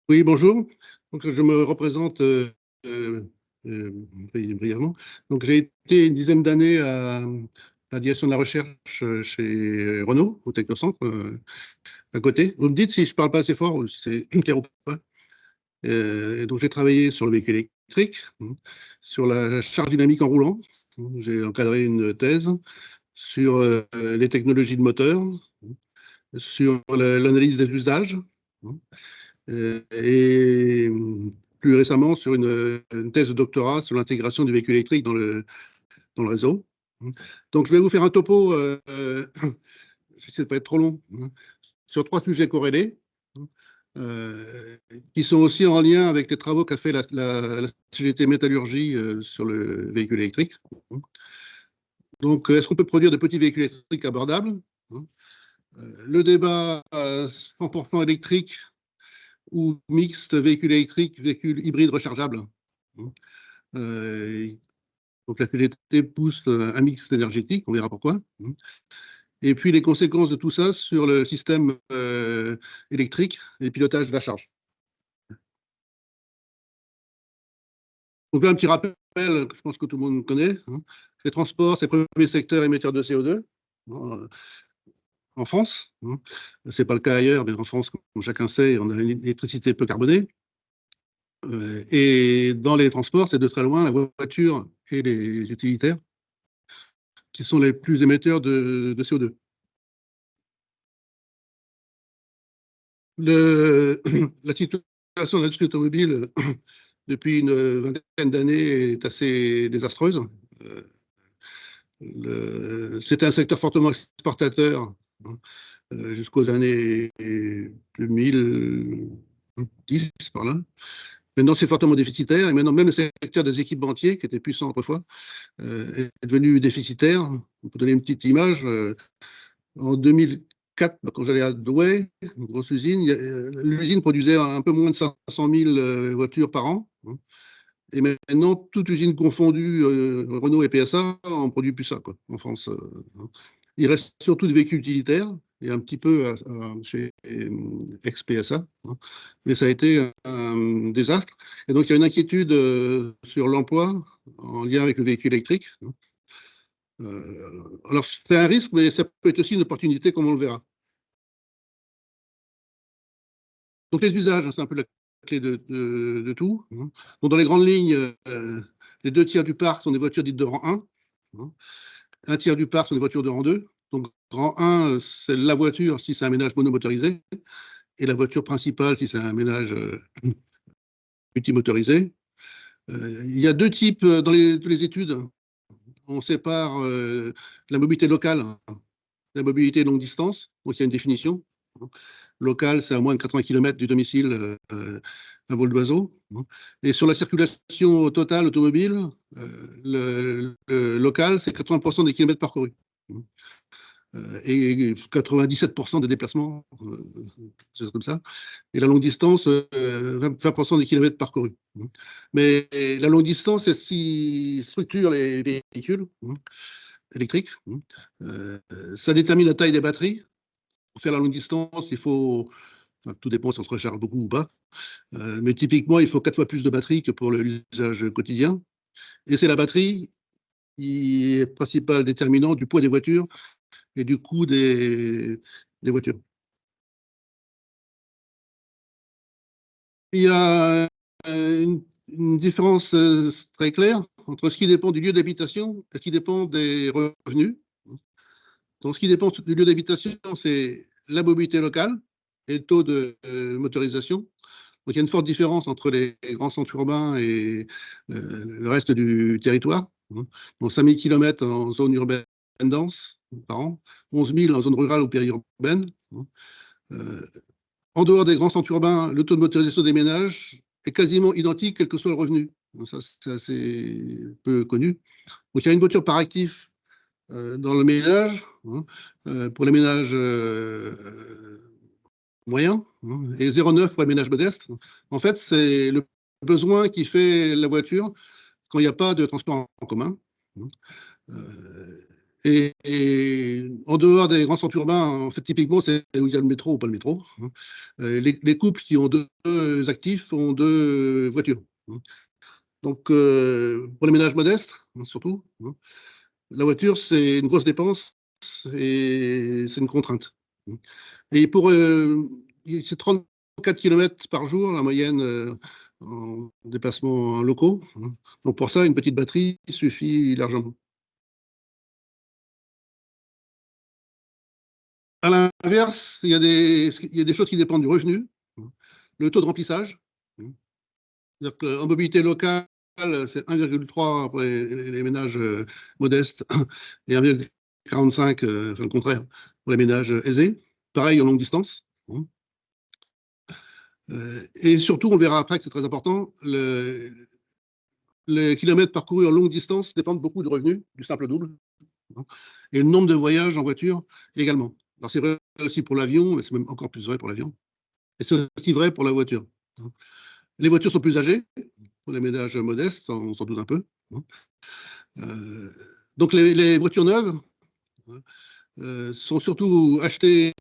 Oui, bonjour. Donc, je me représente brièvement. Donc, j'ai été une dizaine d'années à la direction de la recherche chez Renault, au Technocentre, à côté. Vous me dites si je ne parle pas assez fort ou si c'est clair ou pas. Et donc, j'ai travaillé sur le véhicule électrique, sur la charge dynamique en roulant. J'ai encadré une thèse sur les technologies de moteur, sur l'analyse des usages. Et plus récemment sur une thèse de doctorat sur l'intégration du véhicule électrique dans le réseau. Donc, je vais vous faire un topo, j'essaie de ne pas être trop long, sur 3 sujets corrélés, qui sont aussi en lien avec les travaux qu'a fait la CGT Métallurgie sur le véhicule électrique. Donc, est-ce qu'on peut produire de petits véhicules électriques abordables? Le débat 100% électrique ou mixte, véhicule électrique, véhicule hybride rechargeable. Donc la CGT pousse un mix énergétique, on verra pourquoi. Et puis les conséquences de tout ça sur le système électrique et le pilotage de la charge. Donc là, un petit rappel que je pense que tout le monde connaît. Les transports, c'est le premier secteur émetteur de CO2 en France. Ce n'est pas le cas ailleurs, mais en France, comme chacun sait, on a une électricité peu carbonée. Et dans les transports, c'est de très loin la voiture et les utilitaires qui sont les plus émetteurs de CO2. La situation de l'industrie automobile depuis une vingtaine d'années est assez désastreuse. C'était un secteur fortement exportateur jusqu'aux années 2010, par là. Maintenant, c'est fortement déficitaire. Et maintenant, même le secteur des équipementiers, qui était puissant autrefois, est devenu déficitaire. On peut donner une petite image. En 2004, quand j'allais à Douai, une grosse usine, l'usine produisait un peu moins de 500 000 voitures par an. Et maintenant, toute usine confondue, Renault et PSA, on ne produit plus ça, quoi, en France. Il reste surtout des véhicules utilitaires et un petit peu chez ex-PSA. Mais ça a été un désastre. Et donc, il y a une inquiétude sur l'emploi en lien avec le véhicule électrique. Alors, c'est un risque, mais ça peut être aussi une opportunité, comme on le verra. Donc, les usages, c'est un peu la clé de tout. Donc, dans les grandes lignes, les 2 tiers du parc sont des voitures dites de rang 1. Un tiers du parc sont des voitures de rang 2. Donc, rang 1, c'est la voiture si c'est un ménage monomotorisé, et la voiture principale si c'est un ménage multimotorisé. Il y a 2 types dans les études. On sépare la mobilité locale, la mobilité longue distance. Donc, il y a une définition. Local, c'est à moins de 80 km du domicile à vol d'oiseau. Et sur la circulation totale automobile, le local, c'est 80% des kilomètres parcourus. Et 97% des déplacements, choses comme ça. Et la longue distance, 20% des kilomètres parcourus. Mais la longue distance, c'est ce qui structure les véhicules électriques. Ça détermine la taille des batteries. Pour faire la longue distance, il faut, enfin, tout dépend si on se recharge beaucoup ou pas, mais typiquement, il faut 4 fois plus de batterie que pour l'usage quotidien. Et c'est la batterie qui est le principal déterminant du poids des voitures et du coût des voitures. Il y a une différence très claire entre ce qui dépend du lieu d'habitation et ce qui dépend des revenus. Donc, ce qui dépend du lieu d'habitation, c'est la mobilité locale et le taux de motorisation. Donc, il y a une forte différence entre les grands centres urbains et le reste du territoire. Donc, 5 000 km en zone urbaine dense par an, 11 000 en zone rurale ou périurbaine. En dehors des grands centres urbains, le taux de motorisation des ménages est quasiment identique, quel que soit le revenu. Donc ça, c'est assez peu connu. Donc, il y a une voiture par actif dans le ménage, hein, pour les ménages moyens, hein, et 0,9 pour les ménages modestes. En fait, c'est le besoin qui fait la voiture quand il n'y a pas de transport en commun. Hein. Et en dehors des grands centres urbains, en fait, typiquement, c'est où il y a le métro ou pas le métro. Hein. Les couples qui ont deux actifs ont deux voitures. Hein. Donc, pour les ménages modestes, hein, surtout, hein, la voiture, c'est une grosse dépense et c'est une contrainte. Et c'est 34 km par jour, la moyenne, en déplacements locaux. Hein. Donc, pour ça, une petite batterie suffit largement. À l'inverse, il y a des choses qui dépendent du revenu, hein. Le taux de remplissage. Hein. C'est-à-dire qu'en mobilité locale, c'est 1,3 pour les ménages modestes et 1,45, enfin le contraire, pour les ménages aisés. Pareil en longue distance. Hein. Et surtout, on verra après que c'est très important, les kilomètres parcourus en longue distance dépendent beaucoup du revenu, du simple double, hein, et le nombre de voyages en voiture également. Alors c'est vrai aussi pour l'avion, mais c'est même encore plus vrai pour l'avion. Et c'est aussi vrai pour la voiture. Hein. Les voitures sont plus âgées, pour les ménages modestes, on s'en doute un peu. Hein. Euh, donc les voitures neuves, hein, sont surtout achetées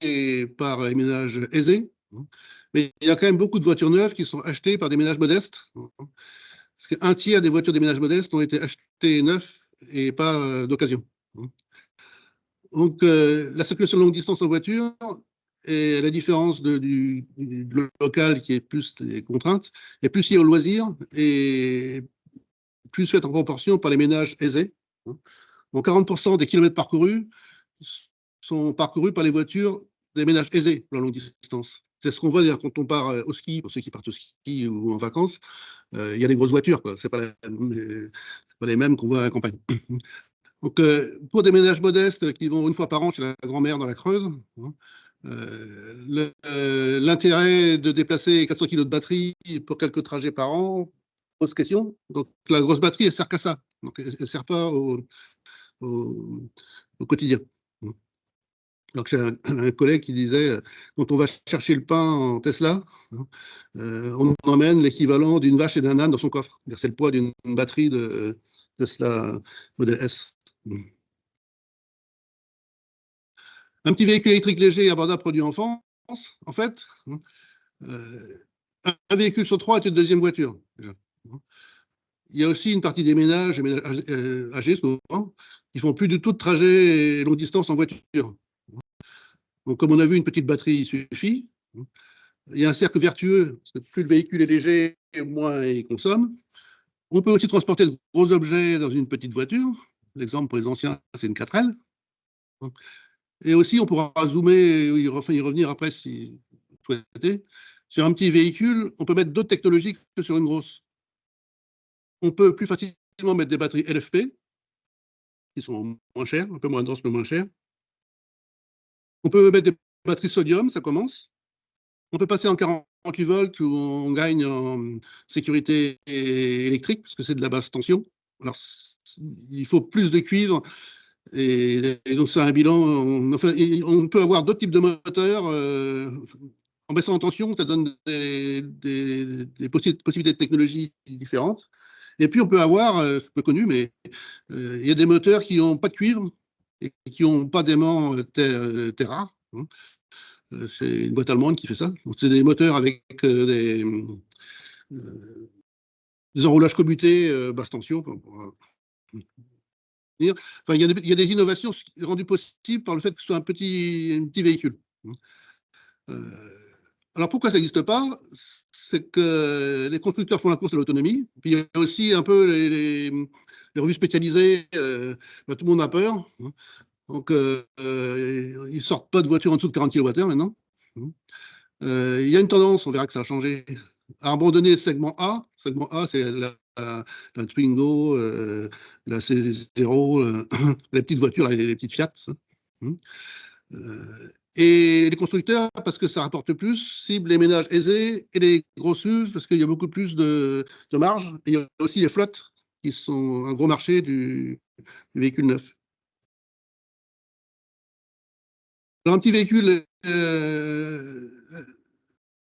par les ménages aisés. Hein. Mais il y a quand même beaucoup de voitures neuves qui sont achetées par des ménages modestes. Hein. Parce qu'un tiers des voitures des ménages modestes ont été achetées neuves et pas d'occasion. Hein. Donc, la circulation longue distance en voiture, et la différence du local qui est plus des contraintes, est plus liée au loisir et plus faite en proportion par les ménages aisés. Hein. Donc, 40% des kilomètres parcourus sont parcourus par les voitures des ménages aisés pour la longue distance. C'est ce qu'on voit d'ailleurs quand on part au ski, pour ceux qui partent au ski ou en vacances. Il y a des grosses voitures, ce n'est pas les mêmes qu'on voit à la campagne. Donc, pour des ménages modestes qui vont une fois par an chez la grand-mère dans la Creuse, hein, l'intérêt de déplacer 400 kg de batterie pour quelques trajets par an pose question. Donc, la grosse batterie, elle sert qu'à ça. Donc, elle ne sert pas au, au quotidien. Donc, j'ai un collègue qui disait, quand on va chercher le pain en Tesla, hein, on emmène l'équivalent d'une vache et d'un âne dans son coffre. C'est le poids d'une batterie de Tesla Model S. Un petit véhicule électrique léger et abordable produit en France, en fait, hein, un véhicule sur trois est une deuxième voiture. Déjà. Il y a aussi une partie des ménages âgés, souvent, qui font plus du tout de trajet longue distance en voiture. Donc, comme on a vu, une petite batterie suffit. Il y a un cercle vertueux, parce que plus le véhicule est léger, moins il consomme. On peut aussi transporter de gros objets dans une petite voiture. L'exemple pour les anciens, c'est une 4L. Et aussi, on pourra zoomer, y revenir après si vous souhaitez. Sur un petit véhicule, on peut mettre d'autres technologies que sur une grosse. On peut plus facilement mettre des batteries LFP, qui sont moins chères, un peu moins denses, mais moins chères. On peut mettre des batteries sodium, ça commence. On peut passer en 48 volts où on gagne en sécurité électrique, parce que c'est de la basse tension. Alors, il faut plus de cuivre. Et donc, c'est un bilan. On peut avoir d'autres types de moteurs. En baissant en tension, ça donne des possibilités de technologie différentes. Et puis, on peut avoir, c'est peu connu, mais il y a des moteurs qui n'ont pas de cuivre et qui n'ont pas d'aimant terre rare. Hein. C'est une boîte allemande qui fait ça. C'est des moteurs avec des enroulages commutés basse tension. Enfin, il y a des innovations rendues possibles par le fait que ce soit un petit véhicule. Euh, alors pourquoi ça n'existe pas? C'est que les constructeurs font la course à l'autonomie. Puis il y a aussi un peu les revues spécialisées. Tout le monde a peur. Donc ils sortent pas de voitures en dessous de 40 kWh maintenant. Il y a une tendance, on verra que ça a changé, à abandonner le segment A. Le segment A, c'est la Twingo, la C0, les petites voitures, les petites Fiat. Hein. Et les constructeurs, parce que ça rapporte plus, ciblent les ménages aisés et les grosses SUV, parce qu'il y a beaucoup plus de marge. Et il y a aussi les flottes, qui sont un gros marché du véhicule neuf. Alors, un petit véhicule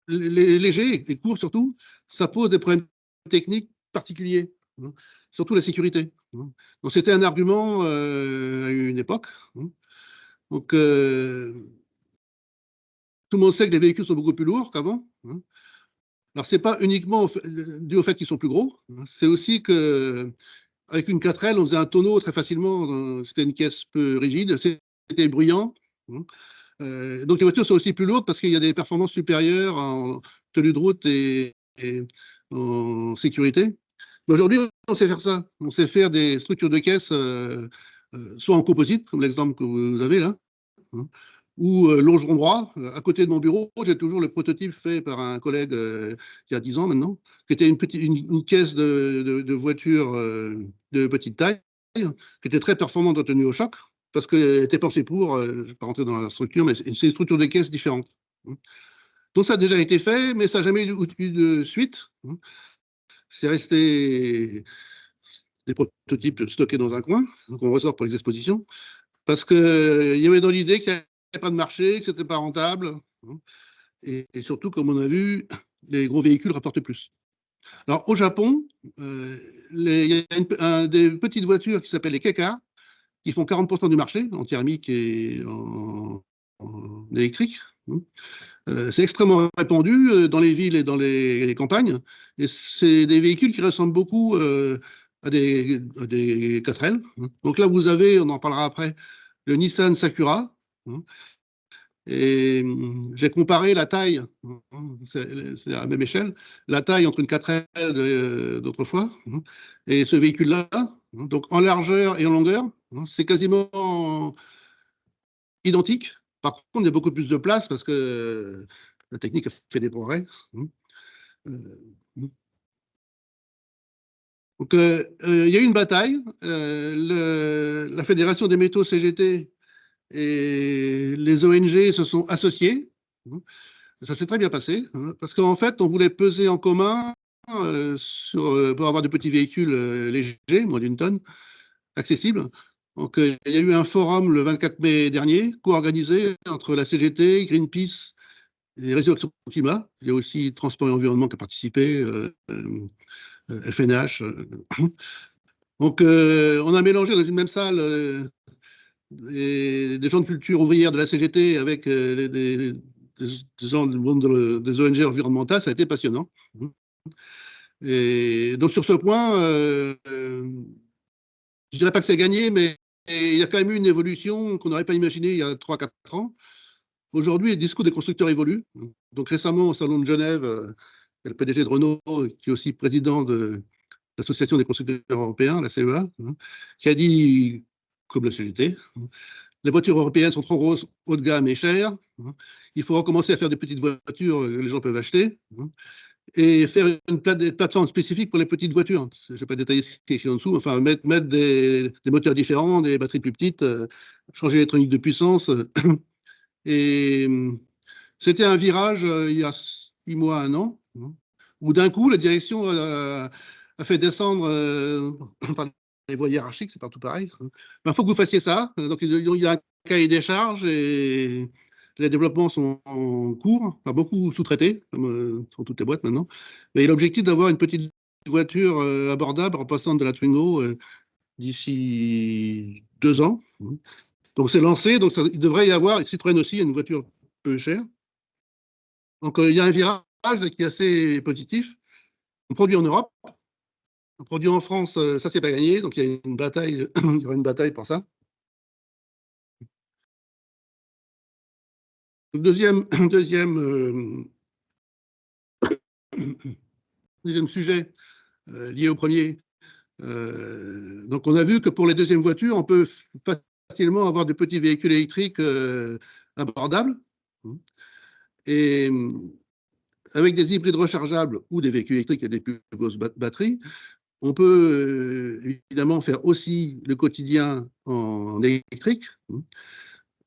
léger et court surtout, ça pose des problèmes techniques particuliers, hein, surtout la sécurité. Hein. Donc c'était un argument à une époque. Hein. Donc tout le monde sait que les véhicules sont beaucoup plus lourds qu'avant. Hein. Alors c'est pas uniquement dû au fait qu'ils sont plus gros, hein, c'est aussi que avec une 4L, on faisait un tonneau très facilement. C'était une caisse peu rigide, c'était bruyant. Hein. Donc les voitures sont aussi plus lourdes parce qu'il y a des performances supérieures en tenue de route et en sécurité. Mais aujourd'hui, on sait faire ça. On sait faire des structures de caisse, soit en composite, comme l'exemple que vous avez là, hein, ou longeron droit. À côté de mon bureau, j'ai toujours le prototype fait par un collègue il y a 10 ans maintenant, qui était une caisse de voiture de petite taille, qui était très performante en tenue au choc, parce qu'elle était pensée pour, je ne vais pas rentrer dans la structure, mais c'est une structure de caisse différente. Donc ça a déjà été fait, mais ça n'a jamais eu de suite. C'est resté des prototypes stockés dans un coin, donc on ressort pour les expositions, parce qu'il y avait dans l'idée qu'il n'y avait pas de marché, que ce n'était pas rentable, et surtout, comme on a vu, les gros véhicules rapportent plus. Alors au Japon, il y a des petites voitures qui s'appellent les Keka, qui font 40% du marché en thermique et en électrique. C'est extrêmement répandu dans les villes et dans les campagnes. Et c'est des véhicules qui ressemblent beaucoup à des 4L. Donc là, vous avez, on en parlera après, le Nissan Sakura. Et j'ai comparé la taille, c'est à la même échelle, la taille entre une 4L d'autrefois et ce véhicule-là. Donc en largeur et en longueur, c'est quasiment identique. Par contre, il y a beaucoup plus de place parce que la technique a fait des progrès. Donc, il y a eu une bataille. La Fédération des métaux CGT et les ONG se sont associés. Ça s'est très bien passé, parce qu'en fait, on voulait peser en commun pour avoir de petits véhicules légers, moins d'une tonne, accessibles. Donc, il y a eu un forum le 24 mai dernier, co-organisé entre la CGT, Greenpeace et Résurrection Climat. Il y a aussi Transport et Environnement qui a participé, FNH. Donc, on a mélangé dans une même salle des gens de culture ouvrière de la CGT avec des gens du monde des ONG environnementales. Ça a été passionnant. Et donc, sur ce point, je ne dirais pas que c'est gagné, mais il y a quand même eu une évolution qu'on n'aurait pas imaginée il y a 3-4 ans. Aujourd'hui, les discours des constructeurs évoluent. Donc récemment, au Salon de Genève, le PDG de Renault, qui est aussi président de l'Association des constructeurs européens, la CEA, qui a dit, comme la CGT, les voitures européennes sont trop grosses, haut de gamme et chères. Il faut recommencer à faire des petites voitures que les gens peuvent acheter et faire une plateforme spécifique pour les petites voitures. Je ne vais pas détailler ce qui est écrit en dessous, enfin mettre des moteurs différents, des batteries plus petites, changer l'électronique de puissance. Et c'était un virage il y a 6 mois, 1 an, où d'un coup, la direction a fait descendre les voies hiérarchiques, c'est partout pareil. Il faut que vous fassiez ça. Donc, il y a un cahier des charges et les développements sont en cours, enfin, beaucoup sous-traités, comme sont toutes les boîtes maintenant. Mais l'objectif d'avoir une petite voiture abordable remplaçante de la Twingo d'ici 2 ans. Donc, c'est lancé. Donc, il devrait y avoir, Citroën aussi, une voiture peu chère. Donc, il y a un virage là, qui est assez positif. On produit en Europe, on produit en France, ça, c'est pas gagné. Donc, il y a une bataille, il y aura une bataille pour ça. Le deuxième sujet lié au premier. Donc, on a vu que pour les deuxièmes voitures, on peut facilement avoir de petits véhicules électriques abordables. Et avec des hybrides rechargeables ou des véhicules électriques avec des plus grosses batteries, on peut évidemment faire aussi le quotidien en électrique.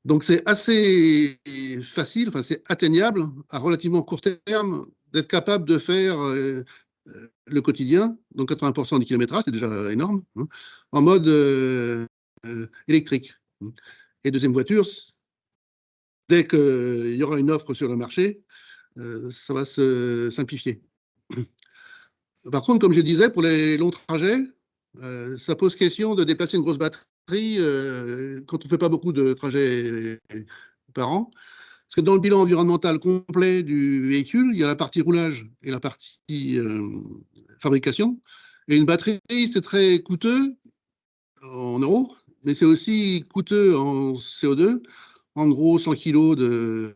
Donc c'est assez facile, enfin c'est atteignable à relativement court terme d'être capable de faire le quotidien, donc 80% du kilométrage, c'est déjà énorme, hein, en mode électrique. Et deuxième voiture, dès qu'il y aura une offre sur le marché, ça va se simplifier. Par contre, comme je disais, pour les longs trajets, ça pose question de déplacer une grosse batterie quand on ne fait pas beaucoup de trajets par an. Parce que dans le bilan environnemental complet du véhicule, il y a la partie roulage et la partie fabrication. Et une batterie, c'est très coûteux en euros, mais c'est aussi coûteux en CO2. En gros, 100 kg de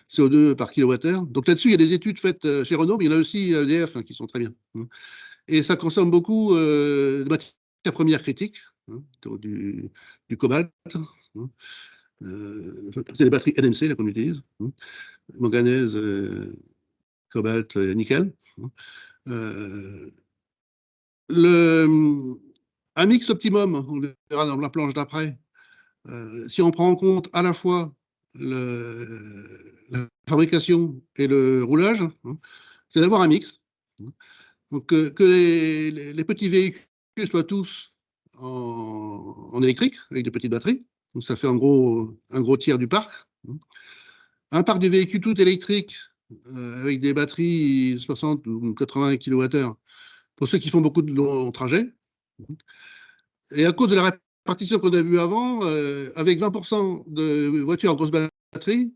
CO2 par kilowattheure. Donc là-dessus, il y a des études faites chez Renault, mais il y en a aussi EDF qui sont très bien. Et ça consomme beaucoup de matières premières critiques, du cobalt. C'est les batteries NMC là qu'on utilise, manganèse, cobalt, nickel. Euh, un mix optimum, on le verra dans la planche d'après, si on prend en compte à la fois la fabrication et le roulage, c'est d'avoir un mix. Donc que les petits véhicules soient tous en électrique, avec des petites batteries. Donc ça fait un gros tiers du parc. Un parc de véhicules tout électriques avec des batteries 60 ou 80 kWh pour ceux qui font beaucoup de longs trajets. Et à cause de la répartition qu'on a vue avant, avec 20% de voitures en grosse batterie,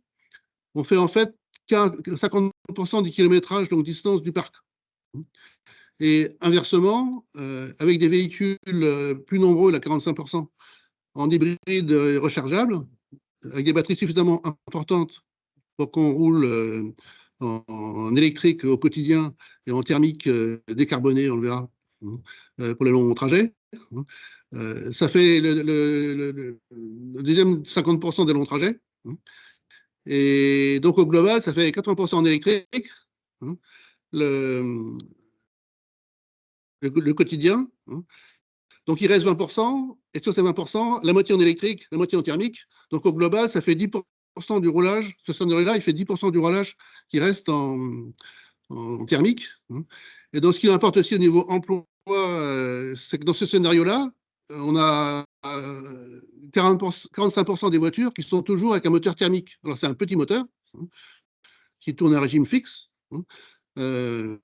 on fait en fait 50% du kilométrage, donc distance du parc. Et inversement, avec des véhicules plus nombreux, à 45%, en hybride rechargeable, avec des batteries suffisamment importantes pour qu'on roule en électrique au quotidien et en thermique décarboné, on le verra, pour les longs trajets. Ça fait le deuxième 50% des longs trajets. Et donc au global, ça fait 80% en électrique, le, le quotidien. Donc il reste 20%, et sur ces 20%, la moitié en électrique, la moitié en thermique. Donc au global, ça fait 10% du roulage. Ce scénario-là, il fait 10% du roulage qui reste en thermique. Et donc ce qui importe aussi au niveau emploi, c'est que dans ce scénario-là, on a 45% des voitures qui sont toujours avec un moteur thermique. Alors c'est un petit moteur qui tourne à régime fixe, euh,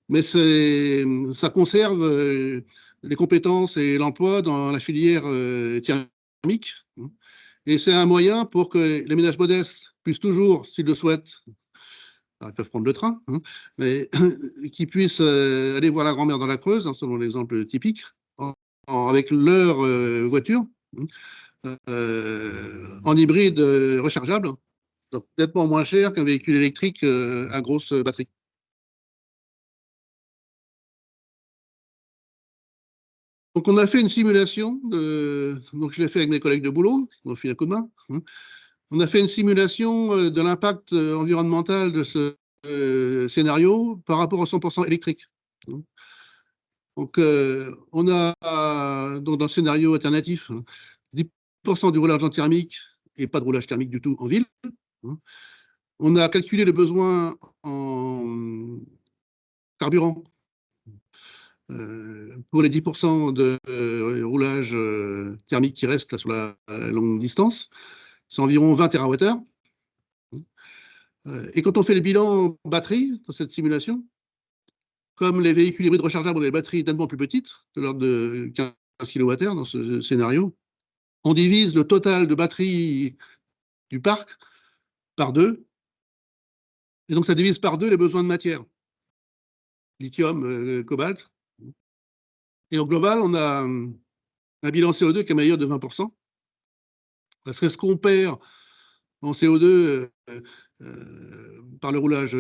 mais ça conserve les compétences et l'emploi dans la filière thermique. Et c'est un moyen pour que les ménages modestes puissent toujours, s'ils le souhaitent, ils peuvent prendre le train, mais qui puissent aller voir la grand-mère dans la Creuse, selon l'exemple typique, avec leur voiture, en hybride rechargeable, donc nettement moins cher qu'un véhicule électrique à grosse batterie. Donc on a fait une simulation, donc je l'ai fait avec mes collègues de boulot, qui m'ont filé un coup de main. On a fait une simulation de l'impact environnemental de ce scénario par rapport au 100% électrique. Donc, on a donc dans le scénario alternatif 10% du roulage en thermique et pas de roulage thermique du tout en ville. On a calculé le besoin en carburant pour les 10% de roulage thermique qui restent là, sur la longue distance. C'est environ 20 TWh. Et quand on fait le bilan batterie dans cette simulation, comme les véhicules hybrides rechargeables ont des batteries nettement plus petites, de l'ordre de 15 kWh dans ce scénario, on divise le total de batterie du parc par deux, et donc ça divise par deux les besoins de matière, lithium, cobalt. Et au global, on a un bilan CO2 qui est meilleur de 20%, parce que ce qu'on perd en CO2 par le roulage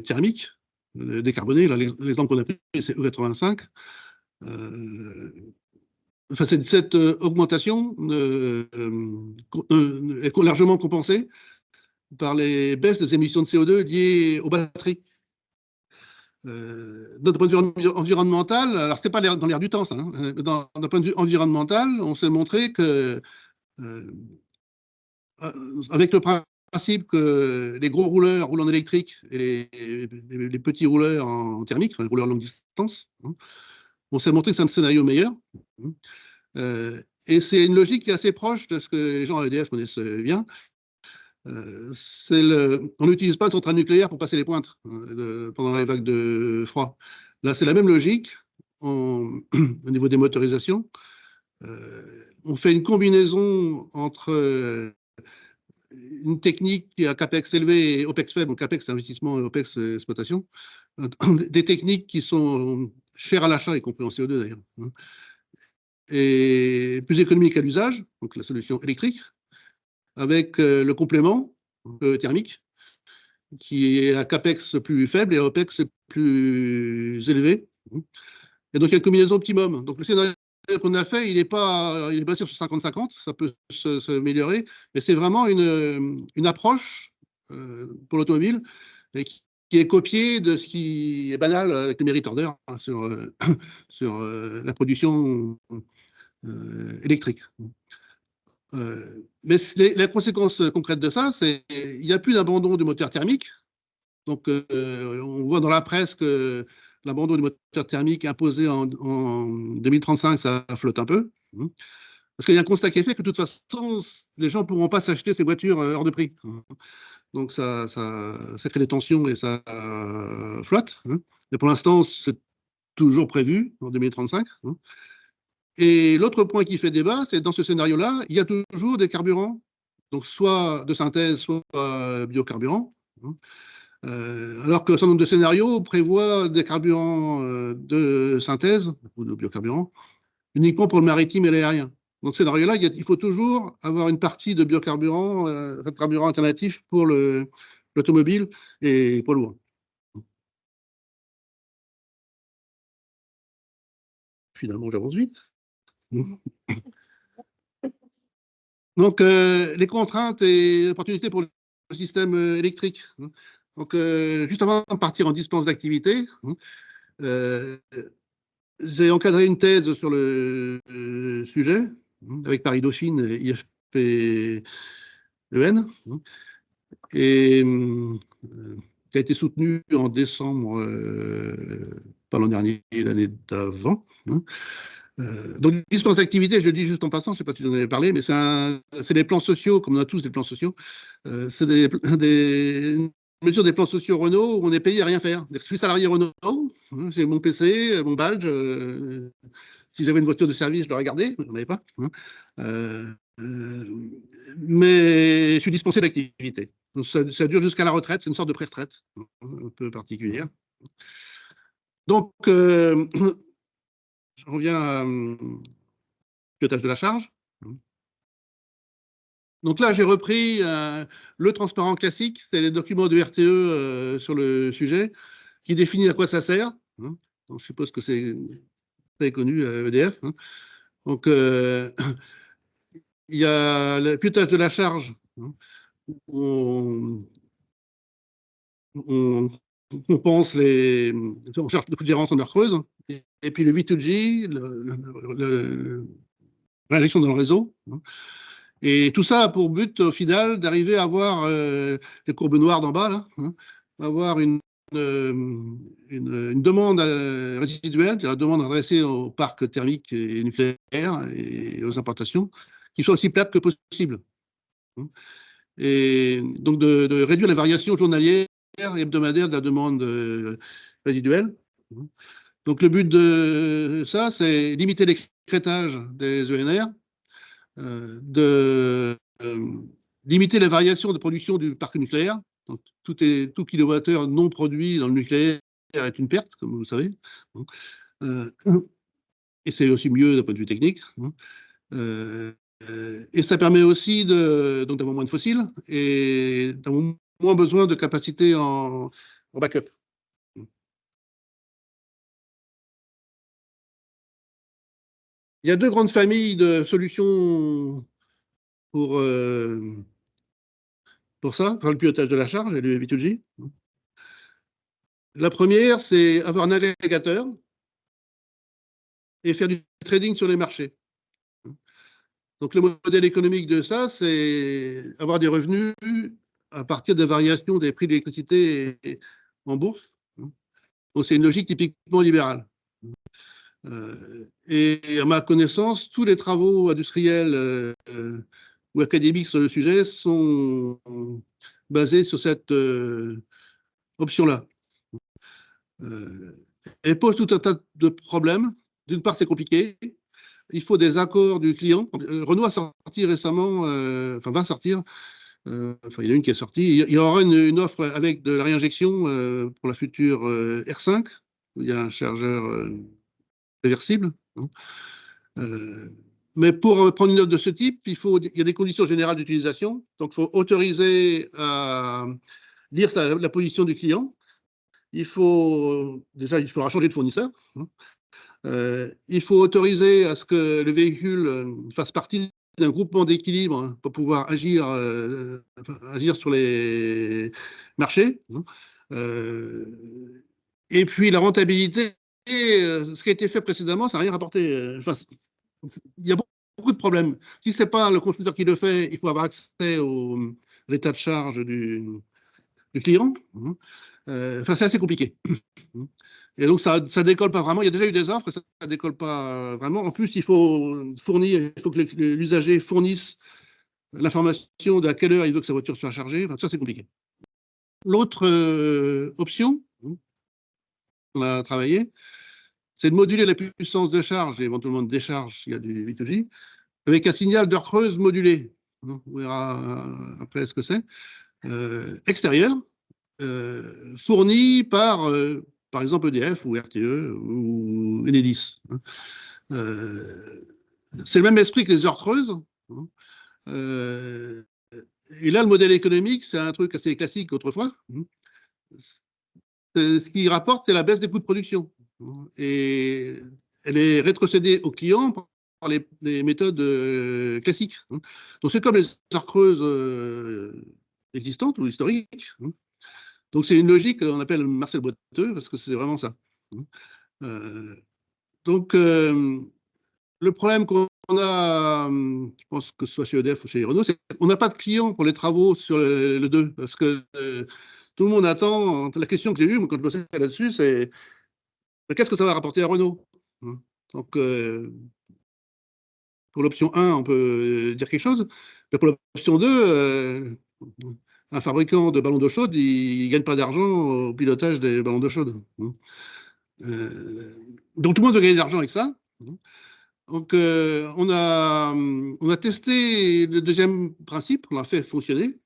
thermique, décarboné, l'exemple qu'on a pris, c'est E85, enfin, cette augmentation est largement compensée par les baisses des émissions de CO2 liées aux batteries. D'un point de vue environnemental, alors c'était pas dans l'air du temps, ça, hein, mais d'un point de vue environnemental, on s'est montré que avec le principe que les gros rouleurs roulent en électrique et les petits rouleurs en thermique, enfin, les rouleurs longue distance, hein, on s'est montré que c'est un scénario meilleur. Et c'est une logique qui est assez proche de ce que les gens à EDF connaissent bien. On n'utilise pas de centrale nucléaire pour passer les pointes pendant les vagues de froid. Là, c'est la même logique au niveau des motorisations. On fait une combinaison entre une technique qui a CAPEX élevé et OPEX faible, donc CAPEX investissement et OPEX exploitation, des techniques qui sont chères à l'achat, y compris en CO2 d'ailleurs, hein, et plus économiques à l'usage, donc la solution électrique, avec le complément thermique, qui est à CAPEX plus faible et à OPEX plus élevé. Et donc il y a une combinaison optimum. Donc le scénario qu'on a fait, il est basé sur 50-50, ça peut s'améliorer, mais c'est vraiment une approche pour l'automobile qui est copiée de ce qui est banal avec le merit order hein, sur la production électrique. Mais la conséquence concrète de ça, c'est qu'il n'y a plus d'abandon du moteur thermique. Donc, on voit dans la presse que l'abandon du moteur thermique imposé en 2035, ça flotte un peu. Parce qu'il y a un constat qui est fait que de toute façon, les gens ne pourront pas s'acheter ces voitures hors de prix. Donc, ça crée des tensions et ça flotte. Mais pour l'instant, c'est toujours prévu en 2035. Et l'autre point qui fait débat, c'est dans ce scénario-là, il y a toujours des carburants, donc soit de synthèse, soit biocarburants. Alors que certain nombre de scénarios prévoient des carburants de synthèse, ou de biocarburants, uniquement pour le maritime et l'aérien. Dans ce scénario-là, il faut toujours avoir une partie de biocarburants, de carburants alternatifs pour l'automobile et poids lourd. Finalement, j'avance vite. Donc, les contraintes et opportunités pour le système électrique. Donc, juste avant de partir en dispense d'activité, j'ai encadré une thèse sur le sujet avec Paris Dauphine et IFP EN et qui a été soutenue en décembre, pas l'an dernier, l'année d'avant. Donc, dispense d'activité, je le dis juste en passant, je ne sais pas si vous en avez parlé, mais c'est des plans sociaux, comme on a tous des plans sociaux. C'est des mesures des plans sociaux Renault où on est payé à rien faire. Je suis salarié Renault, j'ai mon PC, mon badge. Si j'avais une voiture de service, je l'aurais gardée, mais je n'en avais pas. Mais je suis dispensé d'activité. Ça dure jusqu'à la retraite, c'est une sorte de pré-retraite, un peu particulière. Donc, je reviens à pilotage de la charge. Donc là, j'ai repris le transparent classique, c'est les documents de RTE sur le sujet, qui définit à quoi ça sert. Donc, je suppose que c'est très connu à EDF. Donc, il y a le pilotage de la charge, où on pense on cherche des différences en heure creuse, et puis le V2G, l'injection dans le réseau. Et tout ça a pour but, au final, d'arriver à avoir les courbes noires d'en bas, là, avoir une demande résiduelle, la demande adressée au parc thermique et nucléaire et aux importations, qui soit aussi plate que possible. Et donc de réduire les variations journalières et hebdomadaires de la demande résiduelle. Donc le but de ça, c'est limiter l'écrêtage des ENR, de limiter les variations de production du parc nucléaire. Donc, tout kilowattheure non produit dans le nucléaire est une perte, comme vous le savez. Et c'est aussi mieux d'un point de vue technique. Et ça permet aussi d'avoir moins de fossiles et d'avoir moins besoin de capacité en backup. Il y a deux grandes familles de solutions pour, pour ça, pour le pilotage de la charge et le V2G. La première, c'est avoir un agrégateur et faire du trading sur les marchés. Donc, le modèle économique de ça, c'est avoir des revenus à partir des variations des prix de l'électricité en bourse. Donc, c'est une logique typiquement libérale. Et à ma connaissance, tous les travaux industriels ou académiques sur le sujet sont basés sur cette option-là. Elle pose tout un tas de problèmes. D'une part, c'est compliqué. Il faut des accords du client. Renault a sorti récemment, enfin va sortir, enfin il y en a une qui est sortie. Il y aura une offre avec de la réinjection pour la future R5, où il y a un chargeur réversible. Hein. Mais pour prendre une offre de ce type, il y a des conditions générales d'utilisation. Donc, il faut autoriser à lire la position du client. Déjà, il faudra changer de fournisseur. Hein. Il faut autoriser à ce que le véhicule fasse partie d'un groupement d'équilibre hein, pour pouvoir agir sur les marchés. Hein. Et puis la rentabilité, ce qui a été fait précédemment, ça n'a rien rapporté. Enfin, il y a beaucoup de problèmes. Si ce n'est pas le constructeur qui le fait, il faut avoir accès à l'état de charge du client. Enfin, c'est assez compliqué. Et donc, ça ne décolle pas vraiment. Il y a déjà eu des offres, ça ne décolle pas vraiment. En plus, il faut que l'usager fournisse l'information de à quelle heure il veut que sa voiture soit chargée. Enfin, ça, c'est compliqué. L'autre option qu'on a travaillé, c'est de moduler la puissance de charge et éventuellement de décharge s'il y a du V2G, avec un signal d'heure creuse modulé. On verra après ce que c'est. Extérieur, fourni par exemple EDF ou RTE ou Enedis. C'est le même esprit que les heures creuses. Et là, le modèle économique, c'est un truc assez classique autrefois. Ce qui rapporte, c'est la baisse des coûts de production. Et elle est rétrocédée aux clients par les méthodes classiques. Donc, c'est comme les heures creuses existantes ou historiques. Donc, c'est une logique qu'on appelle Marcel Boiteux, parce que c'est vraiment ça. Donc, le problème qu'on a, je pense que ce soit chez EDF ou chez Renault, c'est qu'on n'a pas de clients pour les travaux sur le 2, parce que tout le monde attend. La question que j'ai eue, quand je bossais là-dessus, c'est qu'est-ce que ça va rapporter à Renault? Donc, pour l'option 1, on peut dire quelque chose, mais pour l'option 2, un fabricant de ballons d'eau chaude, il ne gagne pas d'argent au pilotage des ballons d'eau chaude. Donc tout le monde veut gagner de l'argent avec ça. Donc on a testé le deuxième principe, on l'a fait fonctionner.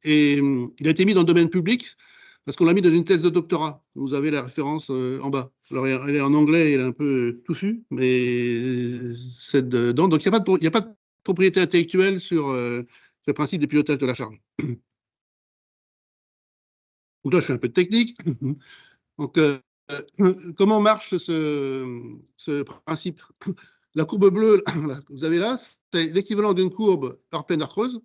Et il a été mis dans le domaine public parce qu'on l'a mis dans une thèse de doctorat. Vous avez la référence en bas. Alors elle est en anglais, elle est un peu touffue, mais c'est dedans. Donc il n'y a pas de propriété intellectuelle sur ce principe de pilotage de la charge. Donc là, je fais un peu de technique. Donc, comment marche ce principe? La courbe bleue que vous avez là, c'est l'équivalent d'une courbe heure pleine, heure creuse.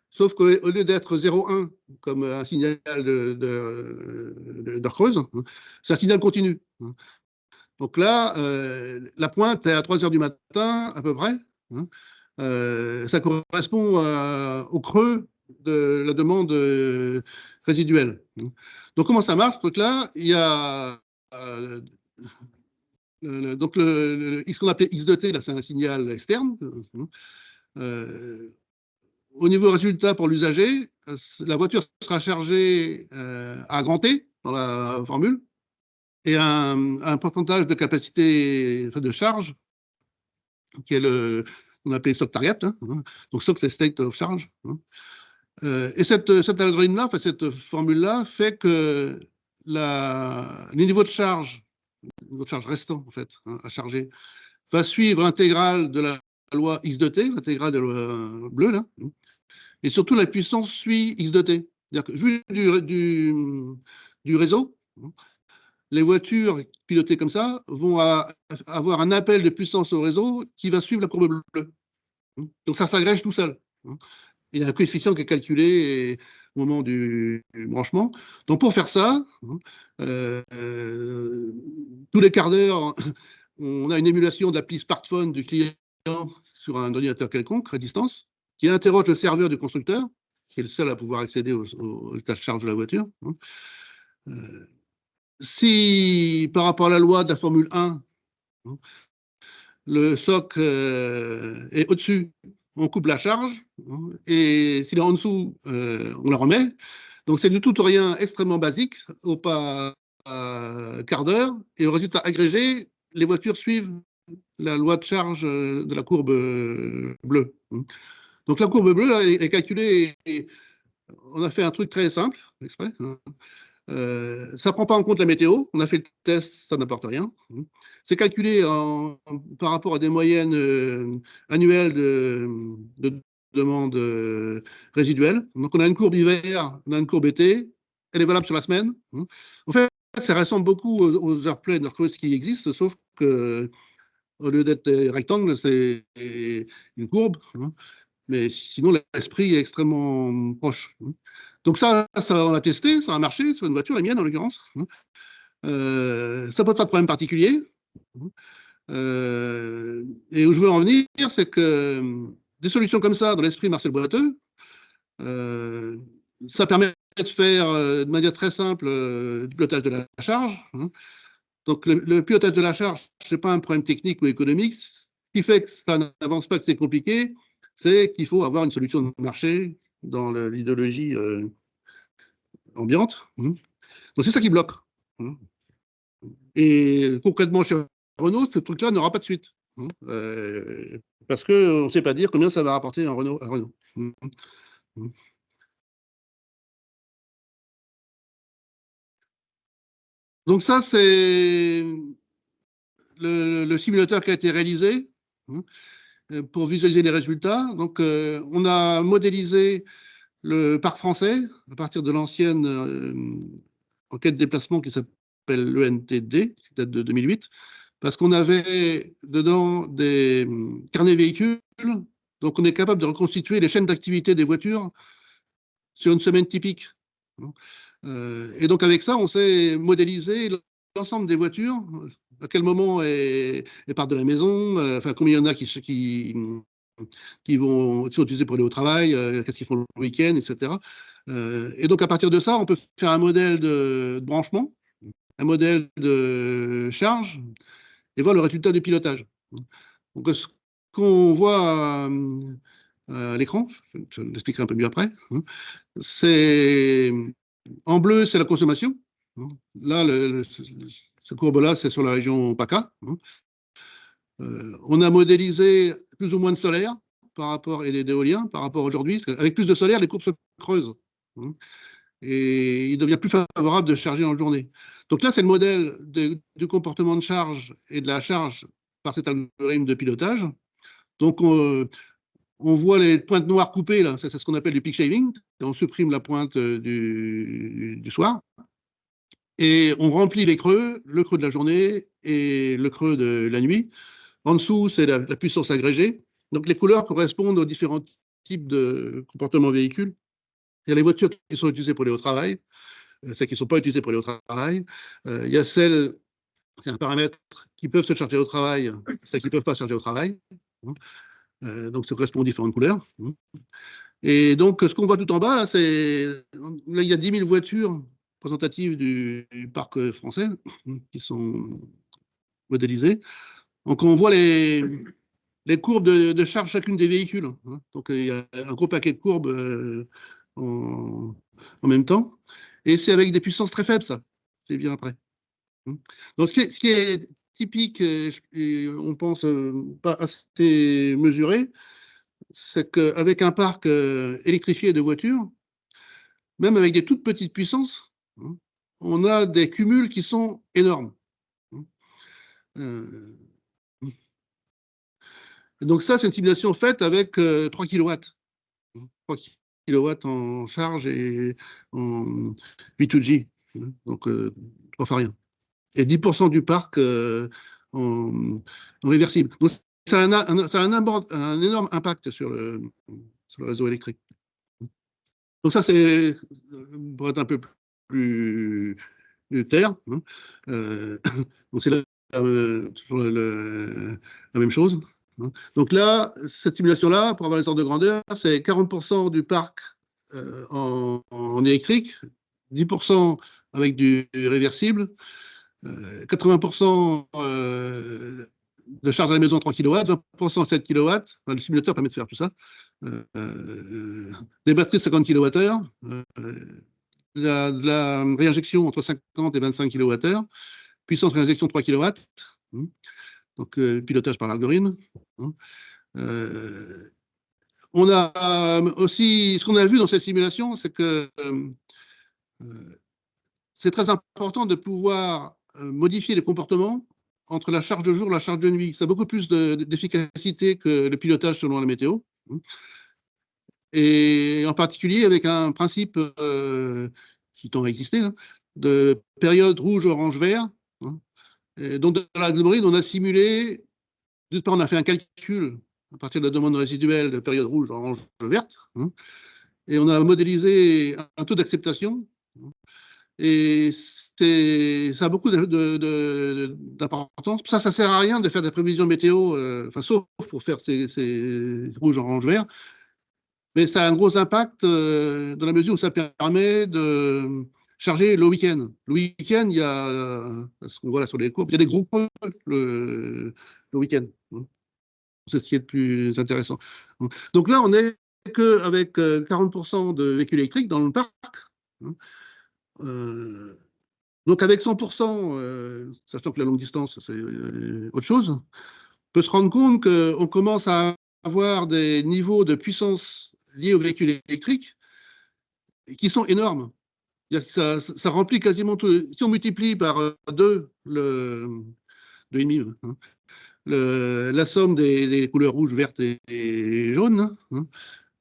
Sauf qu'au lieu d'être 0,1 comme un signal d'heure creuse, c'est un signal continu. Donc là, la pointe est à 3 heures du matin, à peu près. Ça correspond au creux de la demande résiduelle. Donc, comment ça marche, ce truc-là? Il y a donc ce qu'on appelait X de T, là, c'est un signal externe. Au niveau résultat pour l'usager, la voiture sera chargée à grand T dans la formule et un pourcentage de capacité de charge qui est qu'on appelle stock target. Donc, stock, c'est state of charge. Et cet algorithme-là, enfin, cette formule-là, fait que les niveaux de charge restant, en fait, à charger, va suivre l'intégrale de la loi X de T, l'intégrale de la loi bleue, là, et surtout la puissance suit X de T. C'est-à-dire que vu du réseau, les voitures pilotées comme ça vont avoir un appel de puissance au réseau qui va suivre la courbe bleue. Donc ça s'agrège tout seul. Il y a un coefficient qui est calculé au moment du branchement. Donc pour faire ça, tous les quarts d'heure, on a une émulation de l'appli smartphone du client sur un ordinateur quelconque à distance, qui interroge le serveur du constructeur, qui est le seul à pouvoir accéder aux états de charge de la voiture. Si, par rapport à la loi de la Formule 1, le soc est au-dessus, on coupe la charge, et s'il est en dessous, on la remet. Donc c'est du tout ou rien extrêmement basique, au pas quart d'heure, et au résultat agrégé, les voitures suivent la loi de charge de la courbe bleue. Donc la courbe bleue est calculée, et on a fait un truc très simple, exprès. Ça ne prend pas en compte la météo. On a fait le test, ça n'apporte rien. C'est calculé par rapport à des moyennes annuelles de demande résiduelle. Donc on a une courbe hiver, on a une courbe été. Elle est valable sur la semaine. En fait, ça ressemble beaucoup aux heures pleines, heures creuses qui existent, sauf que au lieu d'être des rectangles, c'est une courbe. Mais sinon, l'esprit est extrêmement proche. Donc ça, on l'a testé, ça a marché sur une voiture, la mienne en l'occurrence. Ça pose pas de problème particulier. Et où je veux en venir, c'est que des solutions comme ça, dans l'esprit Marcel Boiteux, ça permet de faire de manière très simple du pilotage de la charge. Donc le pilotage de la charge, ce n'est pas un problème technique ou économique. Ce qui fait que ça n'avance pas, que c'est compliqué, c'est qu'il faut avoir une solution de marché dans l'idéologie ambiante. Donc c'est ça qui bloque. Et concrètement, chez Renault, ce truc-là n'aura pas de suite. Parce qu'on ne sait pas dire combien ça va rapporter un Renault à Renault. Donc ça, c'est le simulateur qui a été réalisé pour visualiser les résultats. Donc on a modélisé le parc français à partir de l'ancienne enquête de déplacement qui s'appelle l'ENTD, qui date de 2008, parce qu'on avait dedans des carnets véhicules. Donc on est capable de reconstituer les chaînes d'activité des voitures sur une semaine typique. Et donc avec ça, on sait modéliser l'ensemble des voitures, à quel moment elles partent de la maison, enfin combien il y en a qui sont utilisés pour aller au travail, qu'est-ce qu'ils font le week-end, etc. Et donc à partir de ça, on peut faire un modèle de branchement, un modèle de charge, et voir le résultat du pilotage. Donc ce qu'on voit à l'écran, je l'expliquerai un peu mieux après, c'est en bleu, c'est la consommation. Là, ce courbe-là, c'est sur la région PACA. On a modélisé plus ou moins de solaire par rapport, et d'éolien par rapport à aujourd'hui. Avec plus de solaire, les courbes se creusent. Et il devient plus favorable de charger en journée. Donc là, c'est le modèle du comportement de charge et de la charge par cet algorithme de pilotage. Donc, on voit les pointes noires coupées, là, c'est ce qu'on appelle du peak shaving. On supprime la pointe du soir. Et on remplit les creux, le creux de la journée et le creux de la nuit. En dessous, c'est la puissance agrégée. Donc les couleurs correspondent aux différents types de comportements véhicules. Il y a les voitures qui sont utilisées pour aller au travail, celles qui ne sont pas utilisées pour aller au travail. Il y a celles, c'est un paramètre, qui peuvent se charger au travail, celles qui ne peuvent pas se charger au travail. Donc ça correspond aux différentes couleurs. Et donc ce qu'on voit tout en bas, là, là, il y a 10 000 voitures représentatives du parc français qui sont modélisées. Donc on voit les courbes de charge chacune des véhicules. Donc il y a un gros paquet de courbes en même temps. Et c'est avec des puissances très faibles, ça. C'est bien après. Donc ce qui est typique, et on pense pas assez mesuré, c'est qu'avec un parc électrifié de voitures, même avec des toutes petites puissances, on a des cumuls qui sont énormes. Euh, donc ça, c'est une simulation faite avec 3 kilowatts. 3 kilowatts en charge et en V2G, donc 3 fois rien. Et 10% du parc en, en réversible. Donc ça a un énorme impact sur le réseau électrique. Donc ça, c'est pour être un peu plus terre. Donc c'est toujours la même chose. Donc là, cette simulation-là, pour avoir les ordres de grandeur, c'est 40% du parc en électrique, 10% avec du réversible, 80% de charge à la maison 3 kW, 20% 7 kW. Enfin, le simulateur permet de faire tout ça. Des batteries de 50 kWh, de la réinjection entre 50 et 25 kWh, puissance réinjection 3 kW, donc pilotage par l'algorithme. On a aussi, ce qu'on a vu dans cette simulation, c'est que c'est très important de pouvoir modifier les comportements entre la charge de jour et la charge de nuit. Ça a beaucoup plus d'efficacité que le pilotage selon la météo. Et en particulier avec un principe qui tend à exister, là, de période rouge, orange, vert. Et donc, dans l'algorithme, on a simulé, d'une part, on a fait un calcul à partir de la demande résiduelle de période rouge, orange, verte, et on a modélisé un taux d'acceptation. Et ça a beaucoup d'importance. Ça sert à rien de faire des prévisions météo, sauf pour faire ces rouges, orange, vert. Mais ça a un gros impact dans la mesure où ça permet de charger le week-end. Le week-end, il y a, ce qu'on voit là sur les courbes, il y a des gros creux le week-end. C'est ce qui est le plus intéressant. Donc là, on n'est qu'avec 40% de véhicules électriques dans le parc. Donc avec 100%, sachant que la longue distance, c'est autre chose, on peut se rendre compte qu'on commence à avoir des niveaux de puissance liés aux véhicules électriques qui sont énormes. Ça remplit quasiment tout. Si on multiplie par 2 la somme des couleurs rouges, vertes et jaunes,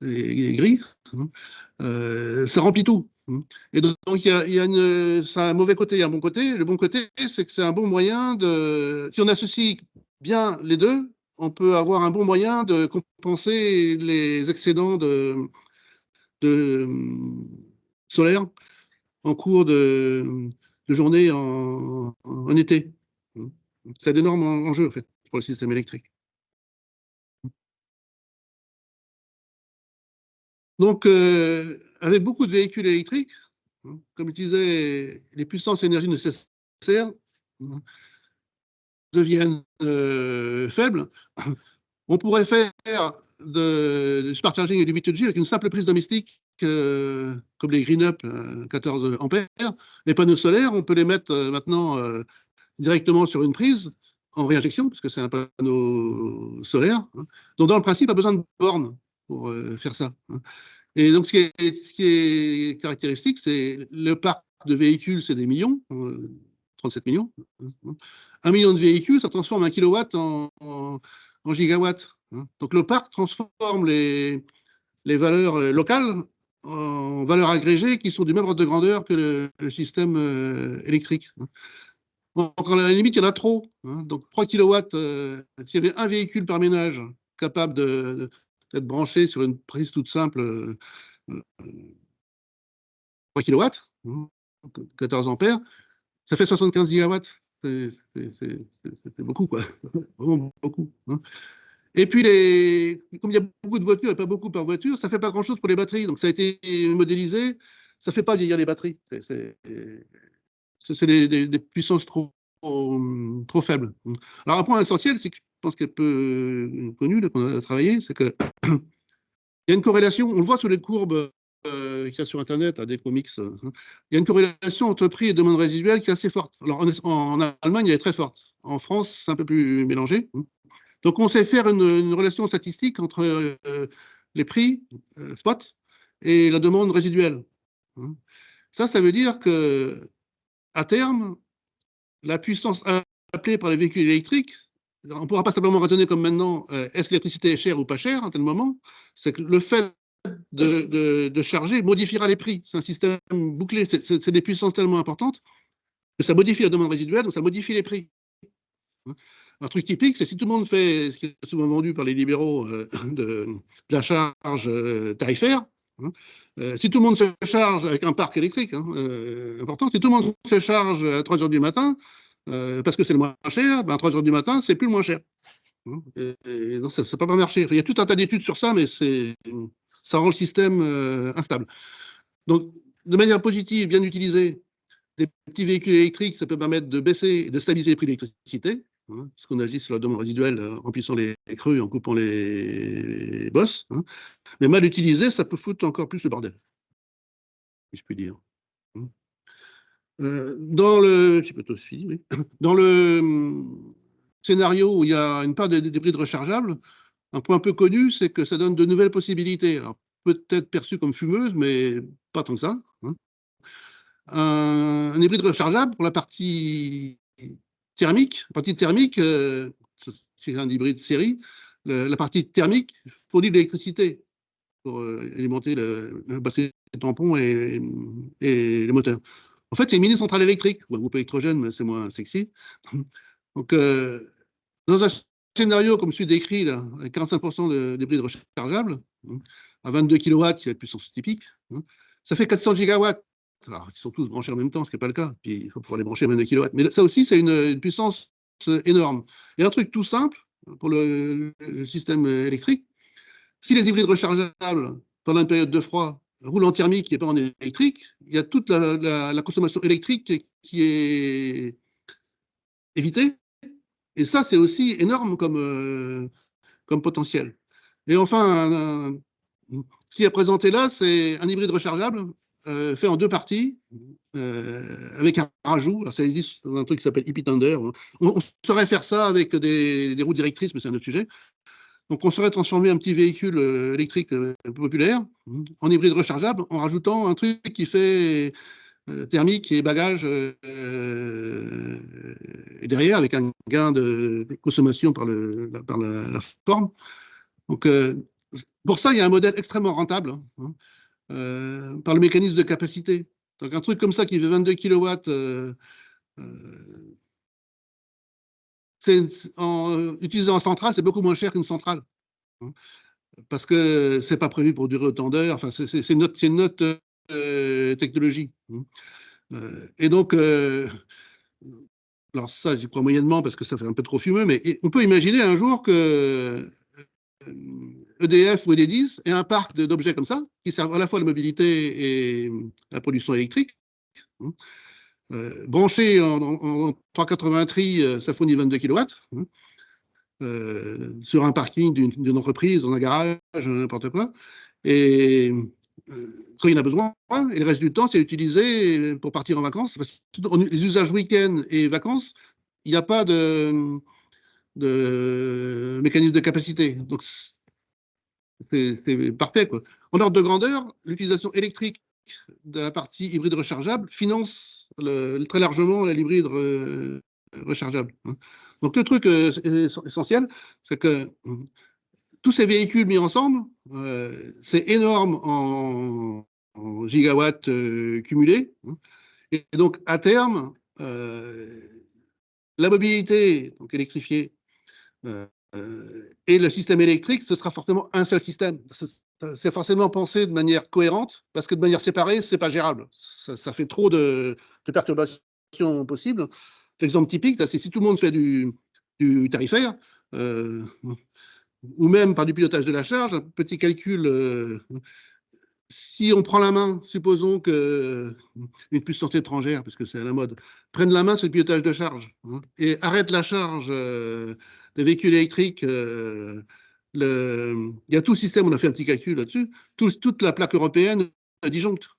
et gris, ça remplit tout. Et donc, ça a un mauvais côté et un bon côté. Le bon côté, c'est que c'est un bon moyen de. Si on associe bien les deux, on peut avoir un bon moyen de compenser les excédents de solaire en cours de journée en été. C'est d'énormes enjeux, en fait, pour le système électrique. Donc, avec beaucoup de véhicules électriques, comme je disais, les puissances énergie nécessaires deviennent faibles. On pourrait faire du smart charging et du V2G avec une simple prise domestique, comme les Green Up 14 ampères. Les panneaux solaires, on peut les mettre maintenant directement sur une prise en réinjection, parce que c'est un panneau solaire. Donc, dans le principe, pas besoin de borne pour faire ça. Et donc, ce qui est caractéristique, c'est le parc de véhicules, c'est des millions, 37 millions. 1 million de véhicules, ça transforme 1 kilowatt en gigawatts. Donc, le parc transforme les valeurs locales en valeurs agrégées qui sont du même ordre de grandeur que le système électrique. Donc, à la limite, il y en a trop. Donc, 3 kilowatts, s'il y avait un véhicule par ménage capable d'être branché sur une prise toute simple, 3 kilowatts, 14 ampères, ça fait 75 gigawatts. C'est beaucoup, quoi. Vraiment beaucoup. Et puis, comme il y a beaucoup de voitures et pas beaucoup par voiture, ça ne fait pas grand-chose pour les batteries. Donc, ça a été modélisé. Ça ne fait pas vieillir les batteries. C'est des puissances trop faibles. Alors, un point essentiel, c'est que je pense qu'elle peu connue, qu'on a travaillé, c'est qu'il y a une corrélation, on le voit sur les courbes qu'il y a sur Internet, à des comics, il y a une corrélation entre prix et demande résiduelle qui est assez forte. Alors, en Allemagne, elle est très forte. En France, c'est un peu plus mélangé. Donc, on sait faire une relation statistique entre les prix spot et la demande résiduelle. Ça veut dire que à terme, la puissance appelée par les véhicules électriques, on ne pourra pas simplement raisonner comme maintenant, est-ce que l'électricité est chère ou pas chère à tel moment, c'est que le fait de charger modifiera les prix. C'est un système bouclé, c'est des puissances tellement importantes que ça modifie la demande résiduelle, donc ça modifie les prix. Un truc typique, c'est si tout le monde fait ce qui est souvent vendu par les libéraux de la charge tarifaire, si tout le monde se charge avec un parc électrique important, si tout le monde se charge à 3 heures du matin, parce que c'est le moins cher, à 3 heures du matin, c'est plus le moins cher. Et donc, ça ne peut pas marcher. Enfin, il y a tout un tas d'études sur ça, mais ça rend le système instable. Donc, de manière positive, bien utilisée, des petits véhicules électriques, ça peut permettre de baisser et de stabiliser les prix de l'électricité, parce qu'on agit sur la demande résiduelle en remplissant les creux, en coupant les bosses. Mais mal utilisé, ça peut foutre encore plus le bordel, si je puis dire. Dans le, oui. Dans le scénario où il y a une part des hybrides rechargeables, un point peu connu, c'est que ça donne de nouvelles possibilités. Alors, peut-être perçues comme fumeuses, mais pas tant que ça. Un hybride rechargeable pour la partie thermique. La partie thermique, c'est un hybride série. La partie thermique fournit de l'électricité pour alimenter la batterie de tampon et les moteurs. En fait, c'est une mini-centrale électrique, ou un groupe électrogène, mais c'est moins sexy. Donc, dans un scénario comme celui décrit, là, avec 45% d'hybrides rechargeables, à 22 kW, qui est la puissance typique, ça fait 400 gigawatts. Alors, ils sont tous branchés en même temps, ce qui n'est pas le cas. Puis, il faut pouvoir les brancher à 22 kW. Mais ça aussi, c'est une puissance énorme. Et un truc tout simple pour le système électrique, si les hybrides rechargeables, pendant une période de froid, roulent en thermique et pas en électrique, il y a toute la consommation électrique qui est évitée. Et ça, c'est aussi énorme comme potentiel. Et enfin, ce qui est présenté là, c'est un hybride rechargeable fait en deux parties, avec un rajout. Alors, ça existe dans un truc qui s'appelle Hippie Thunder. On saurait faire ça avec des roues directrices, mais c'est un autre sujet. Donc, on saurait transformer un petit véhicule électrique populaire en hybride rechargeable en rajoutant un truc qui fait thermique et bagages et derrière, avec un gain de consommation par la forme. Donc, pour ça, il y a un modèle extrêmement rentable par le mécanisme de capacité. Donc, un truc comme ça qui fait 22 kW, utilisé en centrale, c'est beaucoup moins cher qu'une centrale. Parce que c'est pas prévu pour durer autant d'heures. Enfin, c'est une autre technologie. Et donc, alors ça, j'y crois moyennement parce que ça fait un peu trop fumeux, mais on peut imaginer un jour que EDF ou Enedis ait un parc d'objets comme ça, qui servent à la fois à la mobilité et la production électrique. Branché en 380 tri, ça fournit 22 kW. Sur un parking d'une entreprise, dans un garage, n'importe quoi. Et quand il y en a besoin, et le reste du temps, c'est utilisé pour partir en vacances. Parce que les usages week-end et vacances, il n'y a pas de mécanisme de capacité. Donc, c'est parfait, quoi. En ordre de grandeur, l'utilisation électrique de la partie hybride rechargeable finance très largement l'hybride rechargeable. Donc, le truc essentiel, c'est que tous ces véhicules mis ensemble, c'est énorme en gigawatts cumulés. Et donc, à terme, la mobilité donc électrifiée et le système électrique, ce sera forcément un seul système. C'est forcément pensé de manière cohérente, parce que de manière séparée, c'est pas gérable. Ça fait trop de perturbations possibles. L'exemple typique, c'est si tout le monde fait du tarifaire, ou même par du pilotage de la charge, un petit calcul. Si on prend la main, supposons qu'une puissance étrangère, puisque c'est à la mode, prenne la main sur le pilotage de charge et arrête la charge des véhicules électriques. Il y a tout le système, on a fait un petit calcul là-dessus, toute la plaque européenne disjoncte.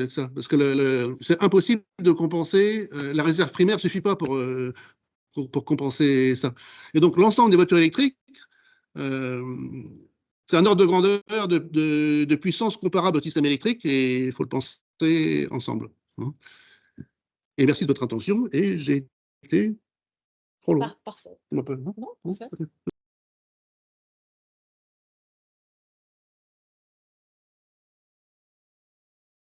Ça, parce que c'est impossible de compenser, la réserve primaire ne suffit pas pour compenser ça. Et donc l'ensemble des voitures électriques, euh, c'est un ordre de grandeur de puissance comparable au système électrique et il faut le penser ensemble. Et merci de votre attention et j'ai été trop long. Parfait. Non, parfait.